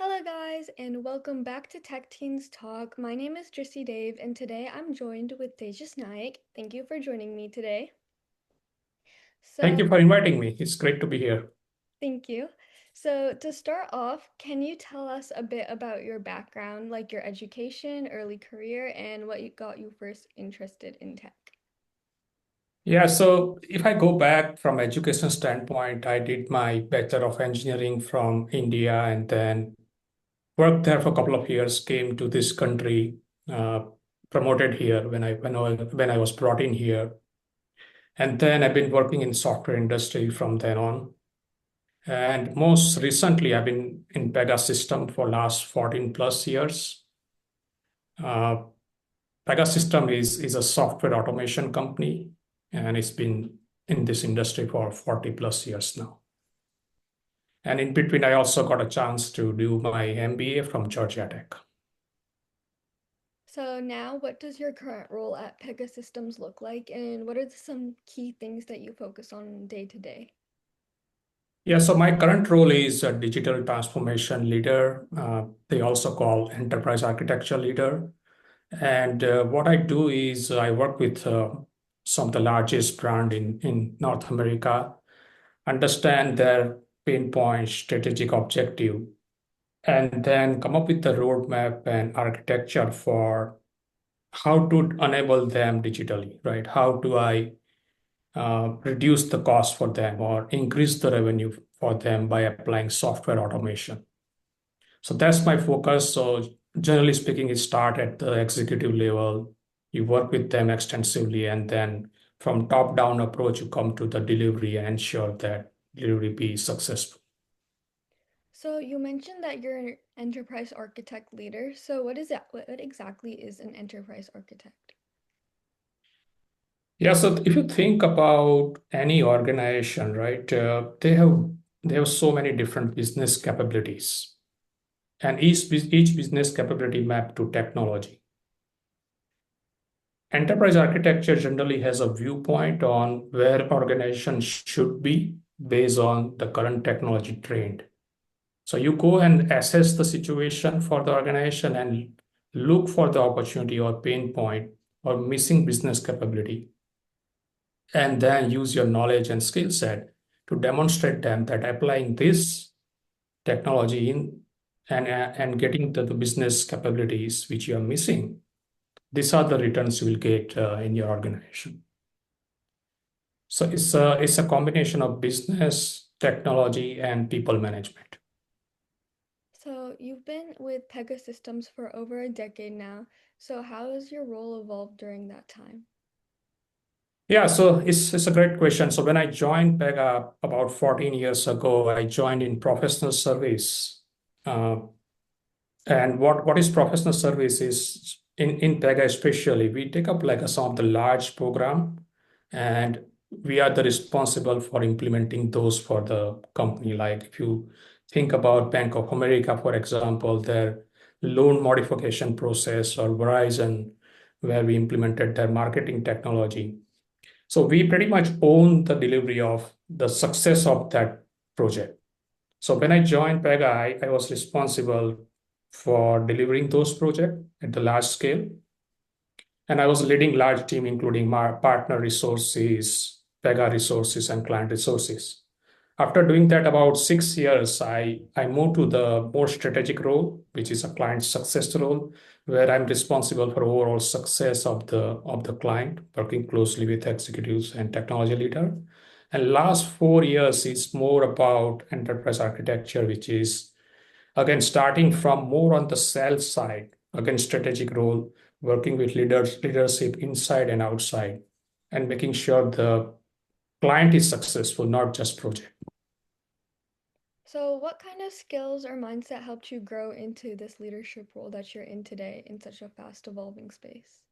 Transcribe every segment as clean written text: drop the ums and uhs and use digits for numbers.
Hello, guys, and welcome back to Tech Teens Talk. My name is Jissy Dave, and today I'm joined with Tejas Naik. Thank you for joining me today. Thank So, you for inviting me. It's great to be here. thank you. So, to start off, can you tell us a bit about your background, like your education, early career, and what got you first interested in tech? Yeah, so if I go back from education standpoint, I did my Bachelor of Engineering from India and then worked there for a couple of years, came to this country, uh, promoted here when I was brought in here. And then I've been working in software industry from then on. And most recently, I've been in Pegasystem for last 14 plus years. Uh, Pegasystem is a software automation company, and it's been in this industry for 40 plus years now. And in between, I also got a chance to do my MBA from Georgia Tech. So, now what does your current role at Pegasystems look like, and what are some key things that you focus on day to day? Yeah, so my current role is a digital transformation leader. They also call enterprise architecture leader. And what I do is I work with some of the largest brand in North America, understand their pain points, strategic objective, and then come up with the roadmap and architecture for how to enable them digitally, right? How do I reduce the cost for them or increase the revenue for them by applying software automation? So that's my focus. So generally speaking, it start at the executive level. You work with them extensively, and then from top-down approach, you come to the delivery and ensure that delivery be successful. So you mentioned that you're an enterprise architect leader. So what is that? What exactly is an enterprise architect? Yeah, so if you think about any organization, right, they have so many different business capabilities, and each business capability mapped to technology. Enterprise architecture generally has a viewpoint on where organizations should be based on the current technology trend. So you go and assess the situation for the organization and look for the opportunity or pain point or missing business capability, and then use your knowledge and skill set to demonstrate them that applying this technology in and getting the business capabilities which you are missing, these are the returns you will get in your organization. So it's a combination of business, technology, and people management. So you've been with Pegasystems for over a decade now. So how has your role evolved during that time? Yeah, so it's a great question. So when I joined Pega about 14 years ago, I joined in professional service. Uh, and what is professional service is in Pega especially, we take up like some of the large program, and we are the responsible for implementing those for the company. Like if you think about Bank of America, for example, their loan modification process, or Verizon, where we implemented their marketing technology. So we pretty much own the delivery of the success of that project. So when I joined Pega, I was responsible for delivering those projects at the large scale. And I was leading large team, including my partner resources, Pega resources, and client resources. After doing that about 6 years, I moved to the more strategic role, which is a client success role, where I'm responsible for overall success of the client, working closely with executives and technology leader. And last 4 years is more about enterprise architecture, which is again starting from more on the sales side, again strategic role, working with leadership inside and outside, and making sure the client is successful, not just project. So what kind of skills or mindset helped you grow into this leadership role that you're in today in such a fast evolving space?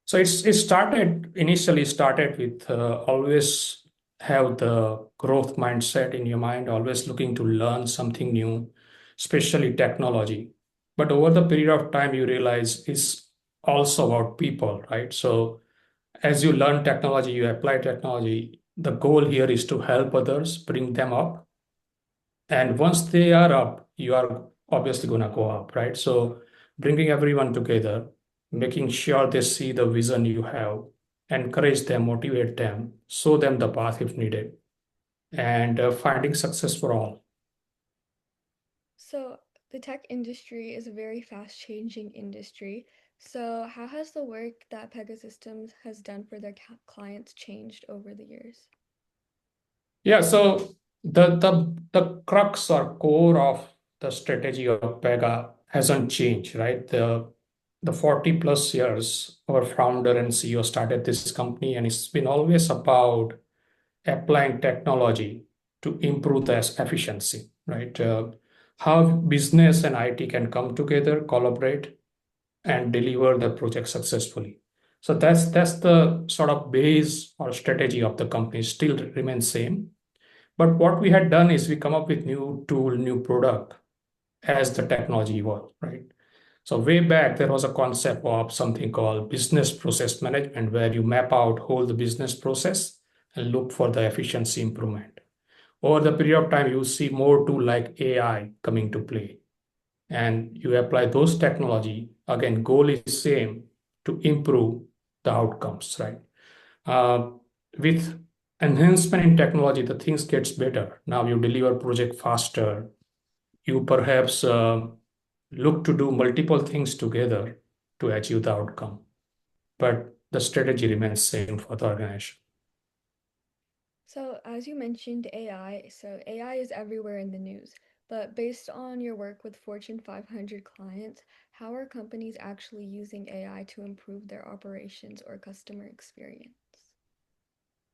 So it started initially started with always have the growth mindset in your mind, always looking to learn something new, especially technology. But over the period of time, you realize it's also about people, right? So as you learn technology, you apply technology. The goal here is to help others, bring them up, and once they are up, you are obviously going to go up, right? So bringing everyone together, making sure they see the vision you have, encourage them, motivate them, show them the path if needed, and finding success for all. So, the tech industry is a very fast-changing industry. So, how has the work that Pegasystems has done for their clients changed over the years? Yeah, so the crux or core of the strategy of Pega hasn't changed, right? The 40 plus years our founder and CEO started this company, and it's been always about applying technology to improve the efficiency, right? How business and IT can come together, collaborate, and deliver the project successfully. So that's the sort of base or strategy of the company still remains same. But what we had done is we come up with new tool, new product as the technology evolved, right? So way back there was a concept of something called business process management, where you map out whole the business process and look for the efficiency improvement. Over the period of time, you see more tool like AI coming to play, and you apply those technology. Again, goal is same, to improve the outcomes, right? uh, with enhancement in technology, the things gets better. Now you deliver project faster. You perhaps look to do multiple things together to achieve the outcome, but the strategy remains same for the organization. So, as you mentioned AI, so AI is everywhere in the news. But based on your work with Fortune 500 clients, how are companies actually using AI to improve their operations or customer experience?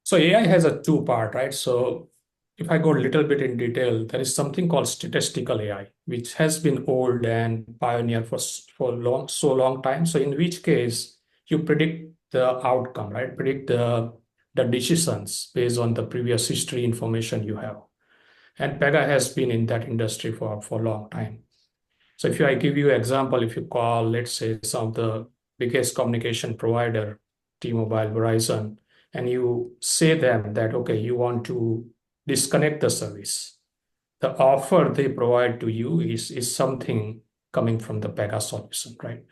So AI has a two part, right? So if I go a little bit in detail, there is something called statistical AI, which has been old and pioneer for long time. So in which case you predict the outcome, right? Predict the decisions based on the previous history information you have. And Pega has been in that industry for a long time. So if I give you example, if you call, let's say, some of the biggest communication provider, T-Mobile, Verizon, and you say them that, okay, you want to disconnect the service, the offer they provide to you is something coming from the Pega solution, right?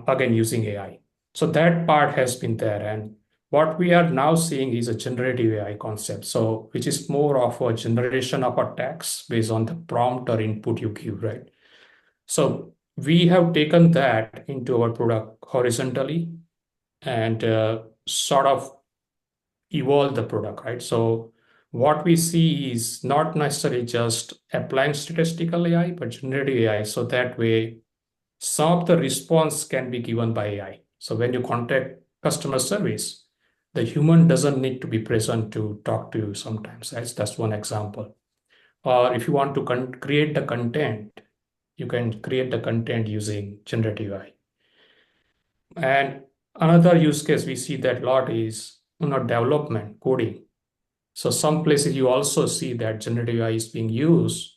Again, using AI. So that part has been there. And what we are now seeing is a generative AI concept. So which is more of a generation of a text based on the prompt or input you give, right? So we have taken that into our product horizontally and sort of evolve the product, right? So what we see is not necessarily just applying statistical AI, but generative AI. So that way, some of the response can be given by AI. So when you contact customer service, the human doesn't need to be present to talk to you sometimes. That's one example. Or if you want to create the content, you can create the content using generative AI. And another use case we see that a lot is development, coding. So some places you also see that generative AI is being used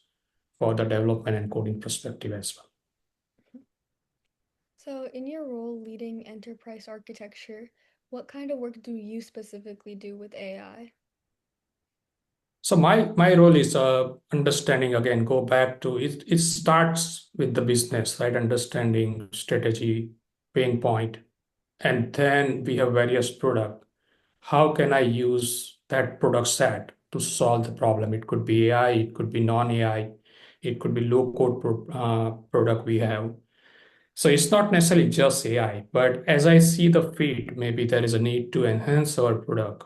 for the development and coding perspective as well. So, in your role leading enterprise architecture, what kind of work do you specifically do with AI? So my role is understanding, again, go back to it. It starts with the business, right? Understanding strategy, pain point, and then we have various product. How can I use that product set to solve the problem? It could be AI, it could be non-AI, it could be low code product we have. So it's not necessarily just AI, but as I see the fit, maybe there is a need to enhance our product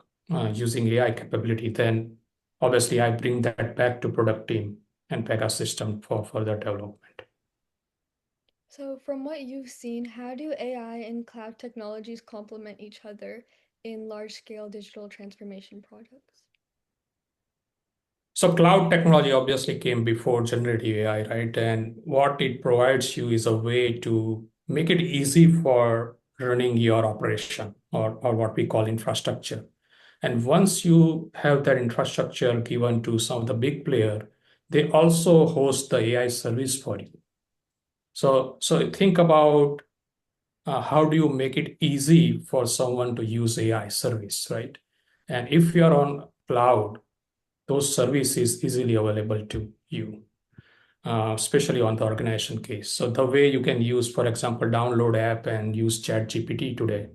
using AI capability. Then obviously I bring that back to product team and Pegasystem for further development. So, from what you've seen, how do AI and cloud technologies complement each other in large-scale digital transformation projects? So cloud technology obviously came before generative AI, right? And what it provides you is a way to make it easy for running your operation, or what we call infrastructure. And once you have that infrastructure given to some of the big player, they also host the AI service for you. So think about how do you make it easy for someone to use AI service, right? And if you are on cloud, those services easily available to you. especially on the organization case. So the way you can use, for example, download app and use chat GPT today.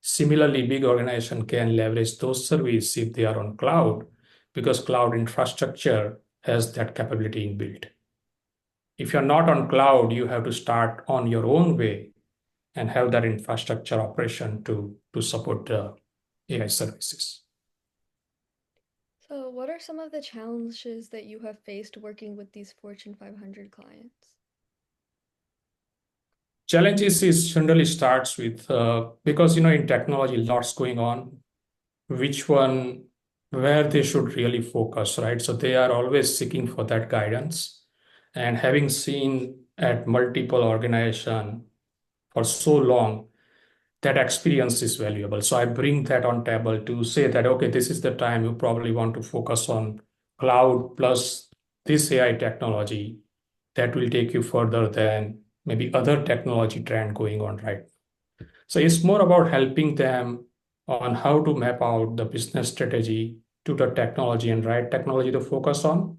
Similarly, big organization can leverage those services if they are on cloud, because cloud infrastructure has that capability inbuilt. If you're not on cloud, you have to start on your own way and have that infrastructure operation to support the AI services. So, what are some of the challenges that you have faced working with these Fortune 500 clients? Challenges is generally starts with because in technology, lots going on. Which one, where they should really focus, right? So they are always seeking for that guidance, and having seen at multiple organization for so long, that experience is valuable. So I bring that on table to say that, okay, this is the time you probably want to focus on cloud plus this AI technology that will take you further than maybe other technology trend going on right. So it's more about helping them on how to map out the business strategy to the technology and right technology to focus on.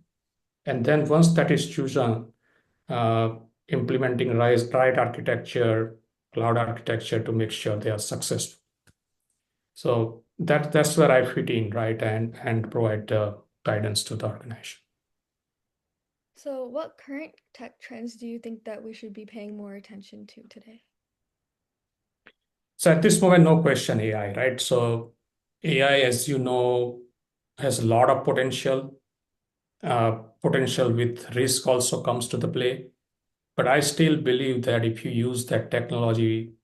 And then once that is chosen, uh, implementing right architecture, cloud architecture to make sure they are successful. So that's where I fit in, right, and provide guidance to the organization. So, what current tech trends do you think that we should be paying more attention to today? So at this moment, no question AI, right? So AI, as you know, has a lot of potential with risk also comes to the play. But I still believe that if you use that technology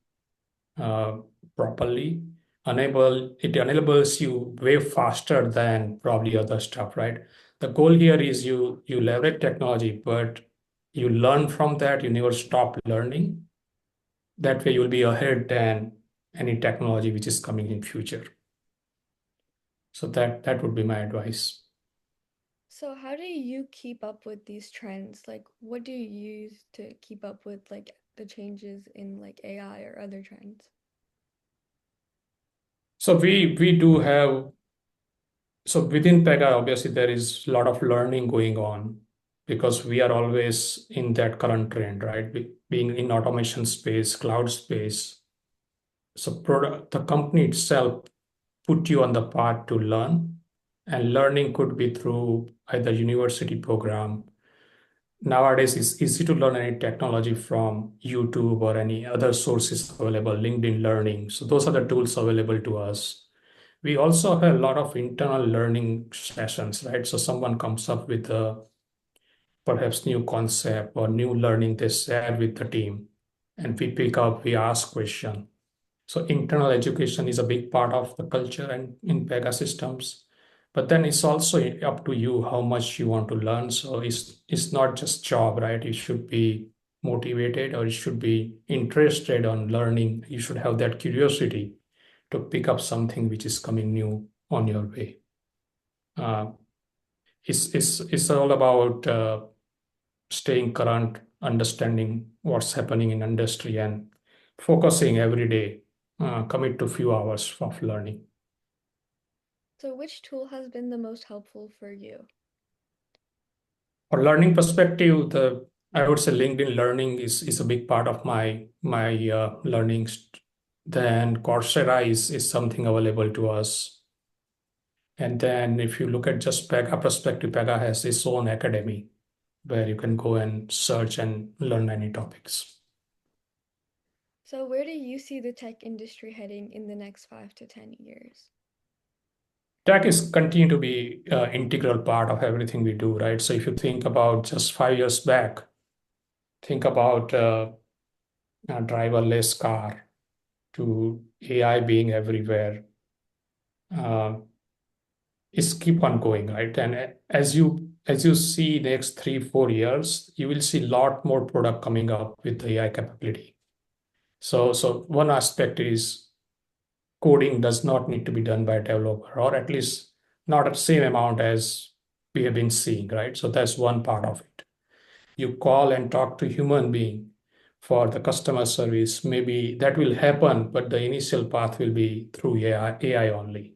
uh, properly, it enables you way faster than probably other stuff, right? The goal here is you leverage technology, but you learn from that. You never stop learning. That way, you'll be ahead than any technology which is coming in future. So that would be my advice. So, how do you keep up with these trends? Like, what do you use to keep up with like the changes in like AI or other trends? So we do have so within Pega, obviously there is a lot of learning going on because we are always in that current trend, right? Being in automation space, cloud space. So the company itself put you on the path to learn, and learning could be through either university program. Nowadays, it's easy to learn any technology from YouTube or any other sources available, LinkedIn Learning. So those are the tools available to us. We also have a lot of internal learning sessions, right? So someone comes up with a perhaps new concept or new learning they share with the team, and we pick up, we ask question. So internal education is a big part of the culture and in Pegasystems. But then it's also up to you how much you want to learn. So it's not just job, right? You should be motivated or you should be interested on learning. You should have that curiosity to pick up something which is coming new on your way. Uh, it's all about staying current, understanding what's happening in industry, and focusing every day. Commit to few hours of learning. So, which tool has been the most helpful for you? For learning perspective, the I would say LinkedIn Learning is a big part of my learning. Then Coursera is something available to us. And then if you look at just Pega perspective, Pega has its own academy where you can go and search and learn any topics. So, where do you see the tech industry heading in the next 5 to 10 years? Tech is continue to be integral part of everything we do, right? So if you think about just 5 years back, think about a driverless car to AI being everywhere. Uh, is keep on going, right? And as you see next 3 4 years, you will see a lot more product coming up with AI capability. So one aspect is coding does not need to be done by a developer, or at least not at the same amount as we have been seeing, right? So that's one part of it. You call and talk to human being for the customer service. Maybe that will happen, but the initial path will be through AI only.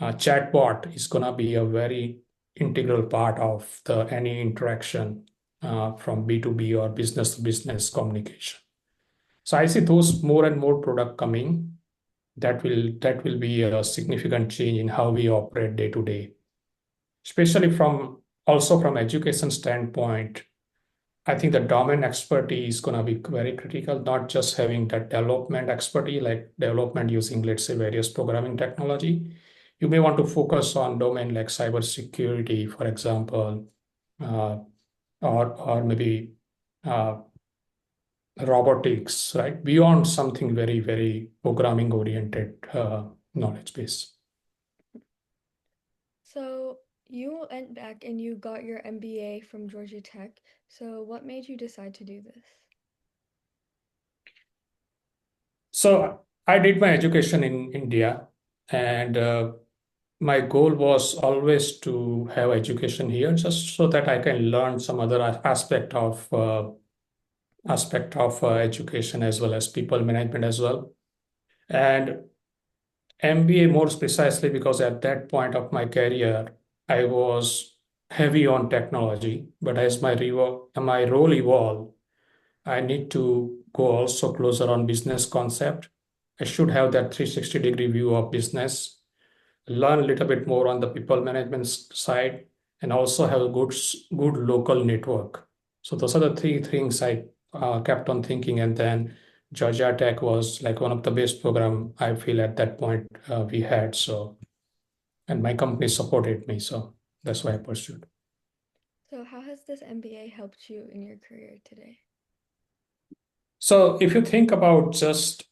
Chatbot is going to be a very integral part of the any interaction. from B2B or business to business communication. So I see those more and more product coming that will be a significant change in how we operate day to day, especially from also from education standpoint. I think the domain expertise is going to be very critical, not just having that development expertise, like development using, let's say, various programming technology. You may want to focus on domain like cybersecurity, for example, uh, or maybe uh, robotics, right? Beyond something very, very programming oriented knowledge base. So you went back and you got your MBA from Georgia Tech. So what made you decide to do this? So I did my education in India, and my goal was always to have education here, just so that I can learn some other aspect of education as well as people management as well. And MBA more precisely because at that point of my career, I was heavy on technology, but as my role evolved, I need to go also closer on business concept. I should have that 360-degree view of business, learn a little bit more on the people management side, and also have a good local network. So those are the three things I kept on thinking. And then Georgia Tech was like one of the best program I feel at that point we had. So, and my company supported me. So that's why I pursued. So how has this MBA helped you in your career today? So if you think about just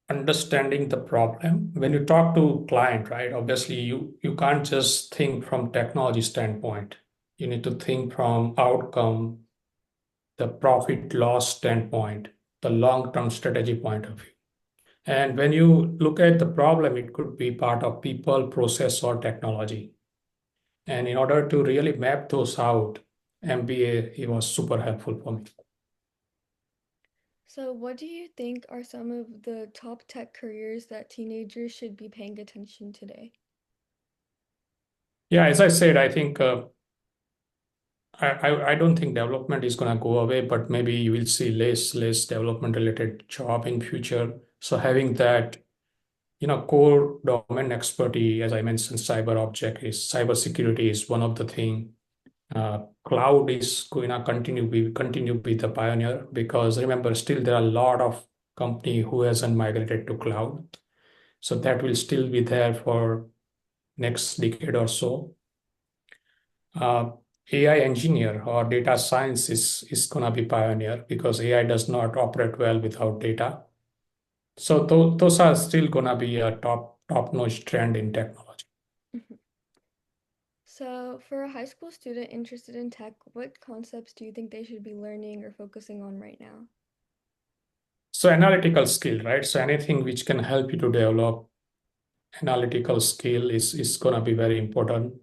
understanding the problem when you talk to client, right, obviously you can't just think from technology standpoint. You need to think from outcome, the profit loss standpoint, the long term strategy point of view. And when you look at the problem, it could be part of people, process, or technology. And in order to really map those out, MBA, it was super helpful for me. So what do you think are some of the top tech careers that teenagers should be paying attention today? Yeah, as I said, I think I don't think development is going to go away, but maybe you will see less development related job in future. So having that, core domain expertise, as I mentioned, cyber security is one of the thing. Cloud is going to continue be the pioneer, because remember, still there are a lot of company who hasn't migrated to cloud. So that will still be there for next decade or so. uh, AI engineer or data science is going to be pioneer, because AI does not operate well without data. So those are still going to be a top notch trend in technology. Mhm. So for a high school student interested in tech, what concepts do you think they should be learning or focusing on right now? So analytical skill, right? So anything which can help you to develop analytical skill is going to be very important.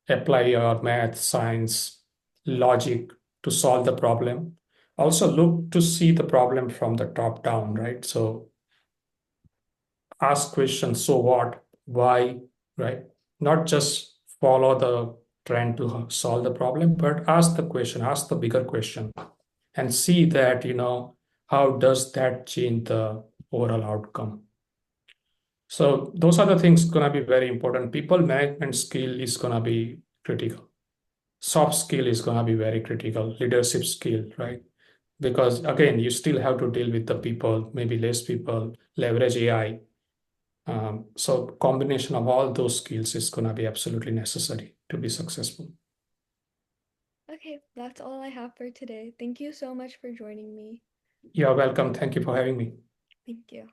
Apply your math, science, logic to solve the problem. Also look to see the problem from the top down, right? So ask questions. So what, why, right? Not just follow the trend to solve the problem, but ask the question, ask the bigger question, and see that, how does that change the overall outcome. So those are the things going to be very important. People management skill is going to be critical. Soft skill is going to be very critical. Leadership skill, right? Because again, you still have to deal with the people, maybe less people, leverage AI. So combination of all those skills is going to be absolutely necessary to be successful. Okay, that's all I have for today. Thank you so much for joining me. You're welcome. Thank you for having me. Thank you.